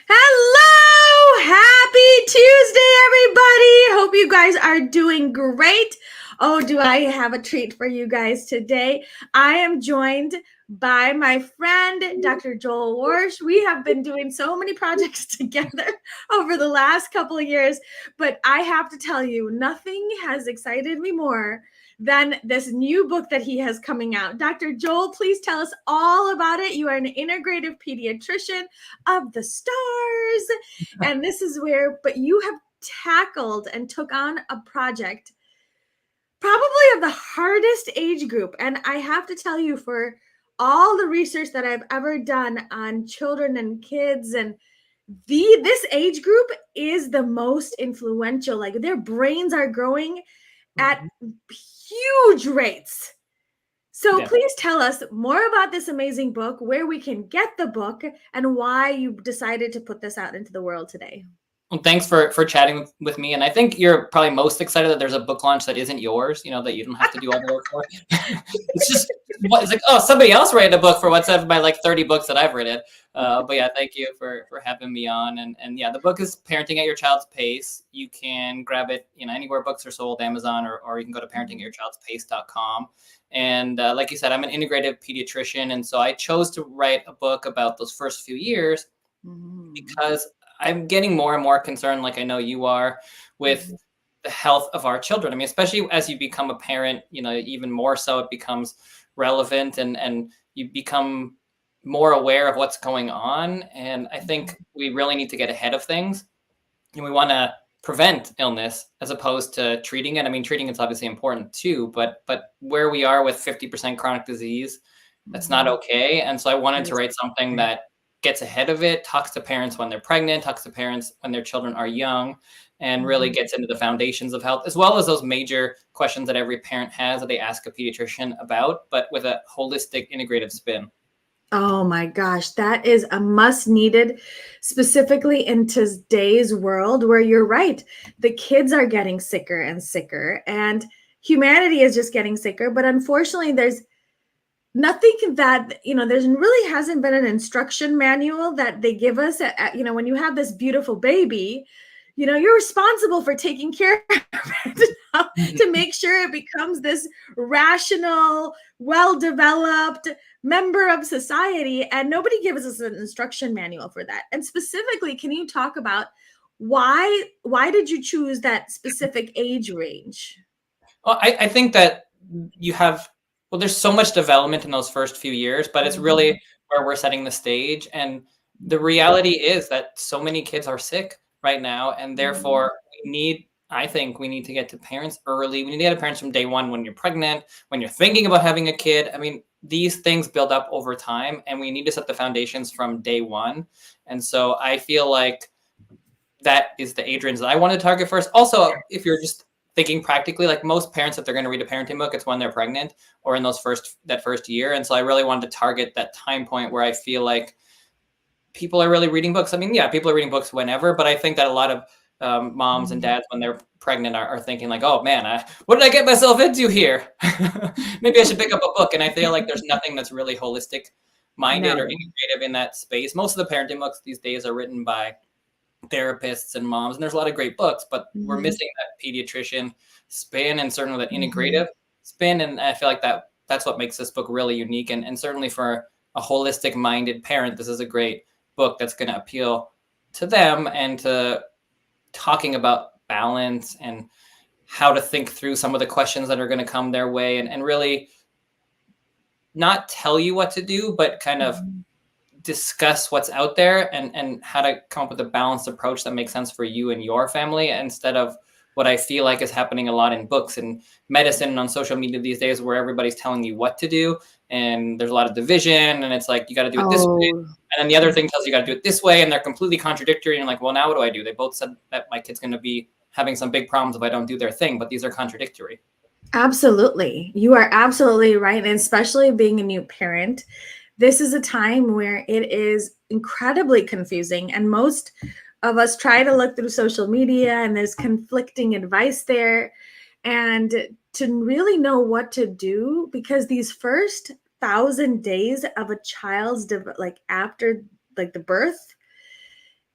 Hello! Happy Tuesday, everybody! Hope you guys are doing great. Oh, do I have a treat for you guys today? I am joined by my friend, Dr. Joel Warsh. We have been doing so many projects together over the last couple of years, but I have to tell you, nothing has excited me more than this new book that he has coming out. Dr. Joel, please tell us all about it. You are an integrative pediatrician of the stars. And this is where, but you have tackled and took on a project probably of the hardest age group. And I have to tell you, for all the research that I've ever done on children and kids, and this age group is the most influential. Like, their brains are growing at huge rates. So please tell us more about this amazing book, where we can get the book, and why you decided to put this out into the world today. Well, thanks for chatting with me. And I think you're probably most excited that there's a book launch that isn't yours, that you don't have to do all the work for. It's like, oh, somebody else wrote a book for what's up by like 30 books that I've written. But yeah, thank you for having me on. And yeah, the book is Parenting at Your Child's Pace. You can grab it, anywhere books are sold, Amazon, or you can go to parentingatyourchildspace.com. And like you said, I'm an integrative pediatrician. And so I chose to write a book about those first few years because I'm getting more and more concerned, like I know you are, with the health of our children. I mean, especially as you become a parent, even more so it becomes relevant and you become more aware of what's going on. And I think we really need to get ahead of things. And we want to prevent illness as opposed to treating it. I mean, treating is obviously important too, but where we are with 50% chronic disease, that's not okay. And so I wanted to write something that gets ahead of it, talks to parents when they're pregnant, talks to parents when their children are young, and really gets into the foundations of health, as well as those major questions that every parent has that they ask a pediatrician about, but with a holistic, integrative spin. Oh my gosh, that is a must needed, specifically in today's world where you're right. The kids are getting sicker and sicker, and humanity is just getting sicker. But unfortunately, there's nothing that, there's really hasn't been an instruction manual that they give us when you have this beautiful baby, you're responsible for taking care of it to make sure it becomes this rational, well-developed member of society. And nobody gives us an instruction manual for that. And specifically, can you talk about why did you choose that specific age range? Well, I think that there's so much development in those first few years, but it's really where we're setting the stage. And the reality is that so many kids are sick right now. And therefore I think we need to get to parents early. We need to get to parents from day one, when you're pregnant, when you're thinking about having a kid. I mean, these things build up over time, and we need to set the foundations from day one. And so I feel like that is the age range that I want to target first. Also, if you're just thinking practically, like most parents, if they're going to read a parenting book, it's when they're pregnant or in that first year. And so I really wanted to target that time point where I feel like people are really reading books. I mean, yeah, people are reading books whenever, but I think that a lot of moms and dads, when they're pregnant, are thinking like, oh man, what did I get myself into here? Maybe I should pick up a book. And I feel like there's nothing that's really holistic minded or integrative in that space. Most of the parenting books these days are written by therapists and moms, and there's a lot of great books, but we're missing that pediatrician spin and certainly that integrative spin. And I feel like that's what makes this book really unique. And certainly for a holistic minded parent, this is a great book that's going to appeal to them, and to talking about balance and how to think through some of the questions that are going to come their way, and really not tell you what to do, but kind of discuss what's out there and how to come up with a balanced approach that makes sense for you and your family, instead of what I feel like is happening a lot in books and medicine and on social media these days, where everybody's telling you what to do. And there's a lot of division, and it's like, you got to do it this way. And then the other thing tells you got to do it this way. And they're completely contradictory. And like, well, now what do I do? They both said that my kid's going to be having some big problems if I don't do their thing, but these are contradictory. Absolutely. You are absolutely right. And especially being a new parent, this is a time where it is incredibly confusing. And most of us try to look through social media, and there's conflicting advice there. And to really know what to do, because these first 1,000 days of a child's after the birth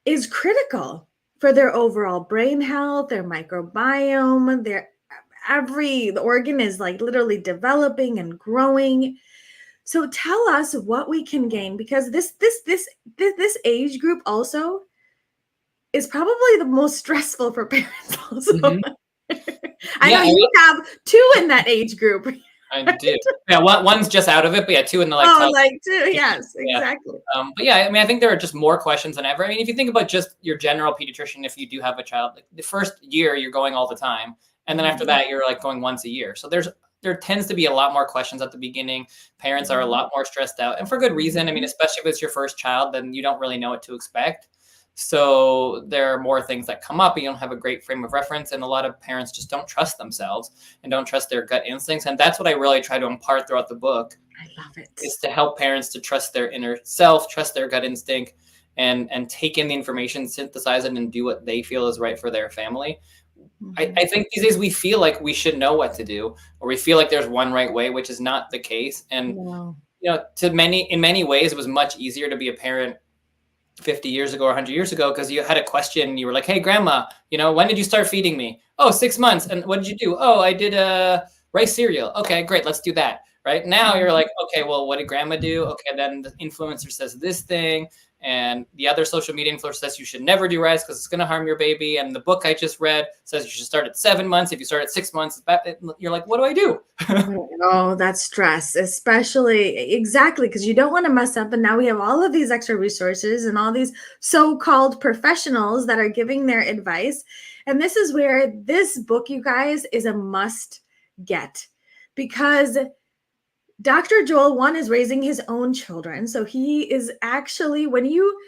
is critical for their overall brain health, their microbiome, the organ is like literally developing and growing. So tell us what we can gain, because this age group also is probably the most stressful for parents also. Mm-hmm. I know you have two in that age group. I do. Yeah, one's just out of it, but yeah, two in the two. Yes, exactly. But yeah, I mean, I think there are just more questions than ever. I mean, if you think about just your general pediatrician, if you do have a child, like the first year you're going all the time, and then after that you're like going once a year. So there tends to be a lot more questions at the beginning. Parents are a lot more stressed out, and for good reason. I mean, especially if it's your first child, then you don't really know what to expect. So there are more things that come up. You don't have a great frame of reference, and a lot of parents just don't trust themselves and don't trust their gut instincts. And that's what I really try to impart throughout the book. I love it. Is to help parents to trust their inner self, trust their gut instinct, and take in the information, synthesize it, and do what they feel is right for their family. Mm-hmm. I think these days we feel like we should know what to do, or we feel like there's one right way, which is not the case. And in many ways, it was much easier to be a parent 50 years ago or 100 years ago, because you had a question. You were like, hey, grandma, when did you start feeding me? Oh, 6 months. And what did you do? Oh, I did rice cereal. Okay, great. Let's do that. Right now you're like, okay, well, what did grandma do? Okay, then the influencer says this thing, and the other social media influencer says you should never do rice because it's going to harm your baby. And the book I just read says you should start at 7 months. If you start at 6 months, you're like, what do I do? Oh, that's stress, especially exactly, because you don't want to mess up. And now we have all of these extra resources and all these so-called professionals that are giving their advice. And this is where this book, you guys, is a must get, because Dr. Joel, one, is raising his own children. So he is actually, when you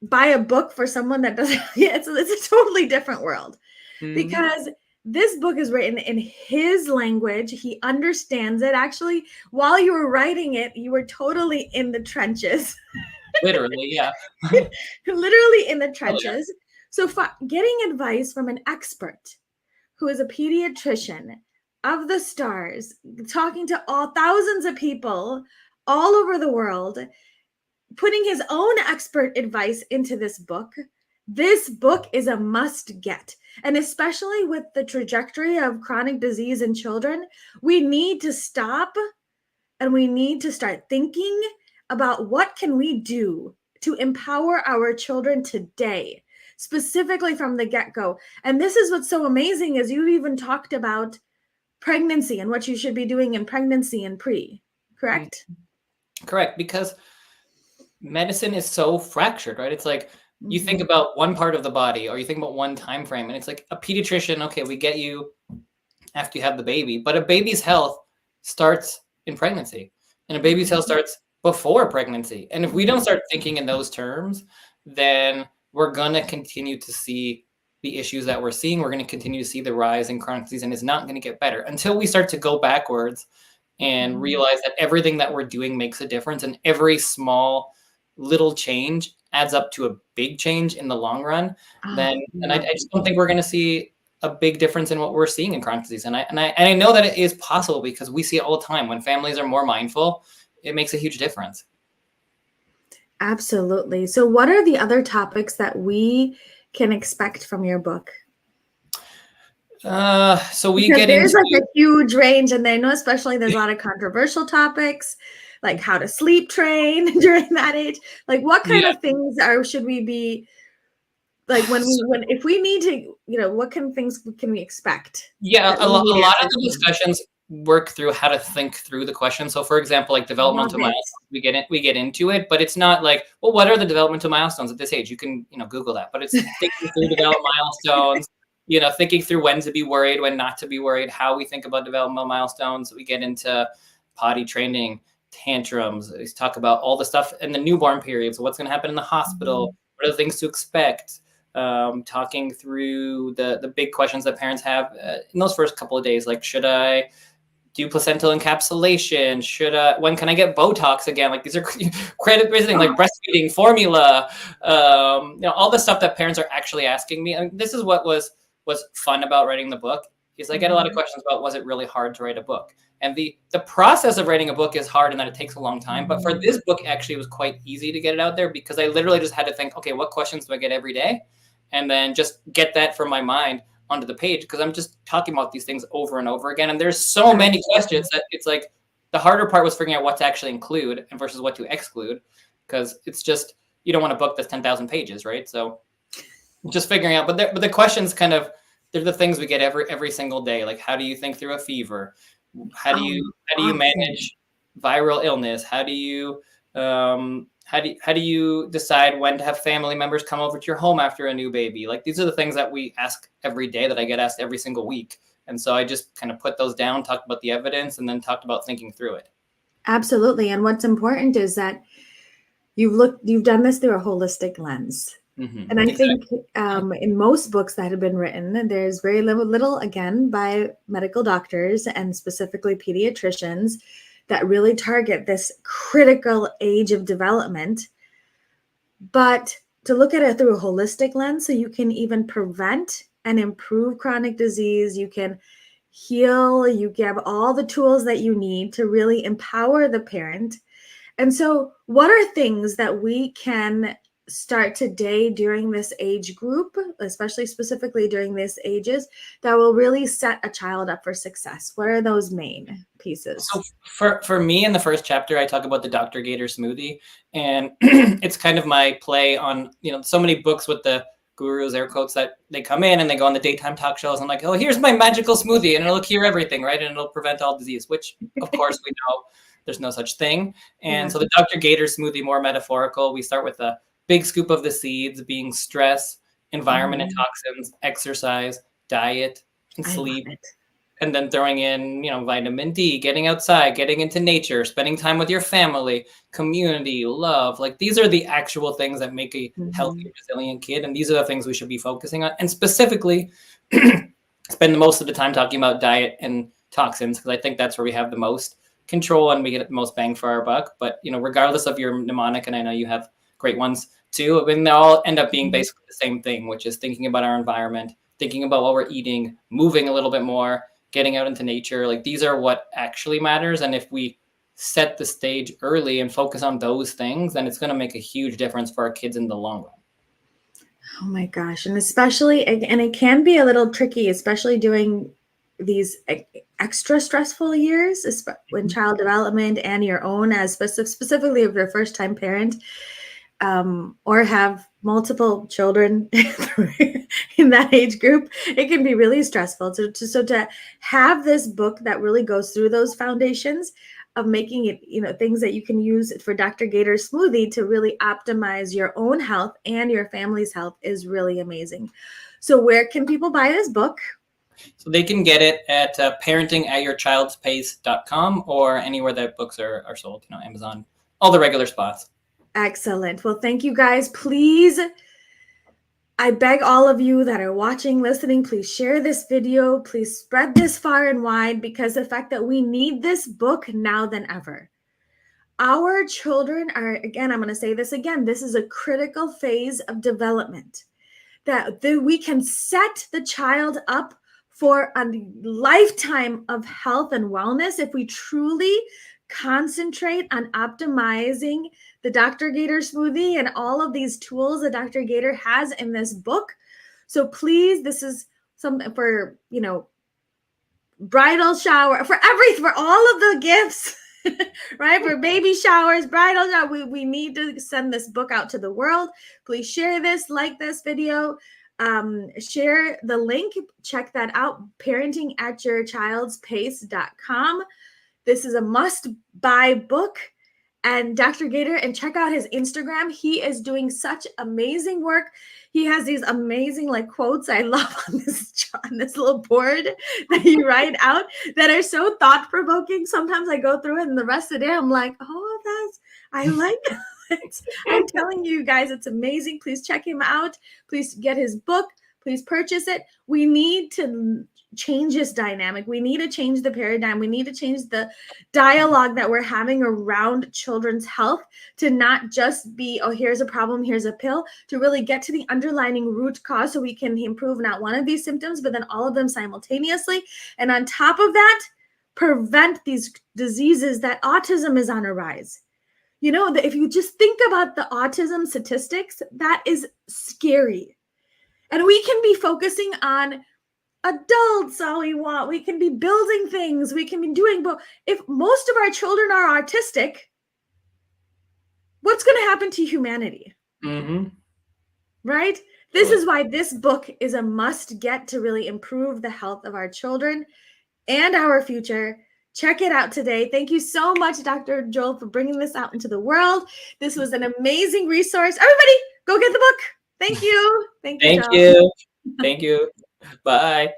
buy a book for someone that doesn't, it's a totally different world. Mm-hmm. Because this book is written in his language. He understands it. Actually, while you were writing it, you were totally in the trenches. Literally, yeah. Literally in the trenches. Oh, yeah. So getting advice from an expert who is a pediatrician of the stars, talking to all thousands of people all over the world, putting his own expert advice into this book. This book is a must get. And especially with the trajectory of chronic disease in children, we need to stop and we need to start thinking about what can we do to empower our children today, specifically from the get-go. And this is what's so amazing, is you even talked about pregnancy and what you should be doing in pregnancy and pre, correct? Correct, because medicine is so fractured, right? It's like you think about one part of the body, or you think about one time frame, and it's like a pediatrician, okay, we get you after you have the baby, but a baby's health starts in pregnancy, and a baby's health starts before pregnancy. And if we don't start thinking in those terms, then we're going to continue to see the issues that we're seeing. We're going to continue to see the rise in chronic disease, and it's not going to get better until we start to go backwards and realize that everything that we're doing makes a difference, and every small little change adds up to a big change in the long run. And I just don't think we're going to see a big difference in what we're seeing in chronic disease. And I know that it is possible, because we see it all the time. When families are more mindful, it makes a huge difference. Absolutely. So what are the other topics that we can expect from your book? So we because get there's into like a huge range, and I know especially there's a lot of controversial topics, like how to sleep train during that age. Like what kind of things should we be like if we need to, what kind of things can we expect? Yeah, a lot of the discussions work through how to think through the question. So for example, like developmental milestones, we get into it, but it's not like, well, what are the developmental milestones at this age? You can, Google that, but it's thinking through developmental milestones, thinking through when to be worried, when not to be worried, how we think about developmental milestones. We get into potty training, tantrums. We talk about all the stuff in the newborn period. So what's going to happen in the hospital? What are the things to expect? Talking through the big questions that parents have in those first couple of days, like, should I do placental encapsulation? When can I get Botox again? Like, these are credit visiting, like breastfeeding formula, all the stuff that parents are actually asking me. I mean, this is what was fun about writing the book, is I get a lot of questions about, was it really hard to write a book? And the process of writing a book is hard in that it takes a long time. But for this book, actually, it was quite easy to get it out there because I literally just had to think, okay, what questions do I get every day? And then just get that from my mind onto the page, because I'm just talking about these things over and over again. And there's so many questions that it's like the harder part was figuring out what to actually include and versus what to exclude, because it's just, you don't want a book that's 10,000 pages, right? So just figuring out, but the questions kind of, they're the things we get every single day. Like, how do you think through a fever? How do you manage viral illness? How do you decide when to have family members come over to your home after a new baby? Like, these are the things that we ask every day, that I get asked every single week. And so I just kind of put those down, talked about the evidence, and then talked about thinking through it. Absolutely. And what's important is that you've done this through a holistic lens. Mm-hmm. And I think in most books that have been written, there's very little, again, by medical doctors and specifically pediatricians that really target this critical age of development. But to look at it through a holistic lens, so you can even prevent and improve chronic disease, you can heal, you have all the tools that you need to really empower the parent. And so what are things that we can start today during this age group, especially specifically during these ages, that will really set a child up for success? What are those main pieces? So for me, in the first chapter, I talk about the Dr. Gator smoothie, and it's kind of my play on, so many books with the gurus, air quotes, that they come in and they go on the daytime talk shows and like, oh, here's my magical smoothie and it'll cure everything, right? And it'll prevent all disease, which of course we know there's no such thing. And so the Dr. Gator smoothie, more metaphorical. We start with a big scoop of the seeds, being stress, environment and toxins, exercise, diet, and sleep. And then throwing in, vitamin D, getting outside, getting into nature, spending time with your family, community, love. Like, these are the actual things that make a healthy, resilient kid. And these are the things we should be focusing on. And specifically, spend the most of the time talking about diet and toxins, because I think that's where we have the most control and we get the most bang for our buck. But, regardless of your mnemonic, and I know you have great ones too, I mean, they all end up being basically the same thing, which is thinking about our environment, thinking about what we're eating, moving a little bit more, getting out into nature. Like, these are what actually matters. And if we set the stage early and focus on those things, then it's going to make a huge difference for our kids in the long run. Oh my gosh. And especially, and it can be a little tricky, especially during these extra stressful years when child development and your own, as specifically if you're a first time parent, or have multiple children in that age group, it can be really stressful. So to have this book that really goes through those foundations of making it, things that you can use for Dr. Gator smoothie to really optimize your own health and your family's health is really amazing. So where can people buy this book? So they can get it at parentingatyourchildspace.com or anywhere that books are sold, Amazon, all the regular spots. Excellent. Well, thank you guys. Please, I beg all of you that are watching, listening, please share this video. Please spread this far and wide, because the fact that we need this book now than ever. Our children are, again, I'm going to say this again, this is a critical phase of development that we can set the child up for a lifetime of health and wellness if we truly concentrate on optimizing the Dr. Gator smoothie and all of these tools that Dr. Gator has in this book. So please, this is something for, bridal shower, for all of the gifts, right? For baby showers, bridal shower, we need to send this book out to the world. Please share this, like this video, share the link, check that out, parentingatyourchildspace.com. This is a must-buy book. And Dr. Gator, and check out his Instagram. He is doing such amazing work. He has these amazing quotes I love on this little board that you write out that are so thought-provoking. Sometimes I go through it and the rest of the day I'm like, oh, I like it. I'm telling you guys, it's amazing. Please check him out. Please get his book. please purchase it. We need to change this dynamic. We need to change the paradigm. We need to change the dialogue that we're having around children's health to not just be, oh, here's a problem, here's a pill, to really get to the underlying root cause so we can improve not one of these symptoms, but then all of them simultaneously. And on top of that, prevent these diseases that autism is on a rise. You know, if you just think about the autism statistics, that is scary. And we can be focusing on adults all we want. We can be building things. We can be doing, but if most of our children are autistic, what's going to happen to humanity? Mm-hmm. Right? This is why this book is a must get to really improve the health of our children and our future. Check it out today. Thank you so much, Dr. Joel, for bringing this out into the world. This was an amazing resource. Everybody, go get the book. Thank you. Thank you, Joel. Thank you. Bye.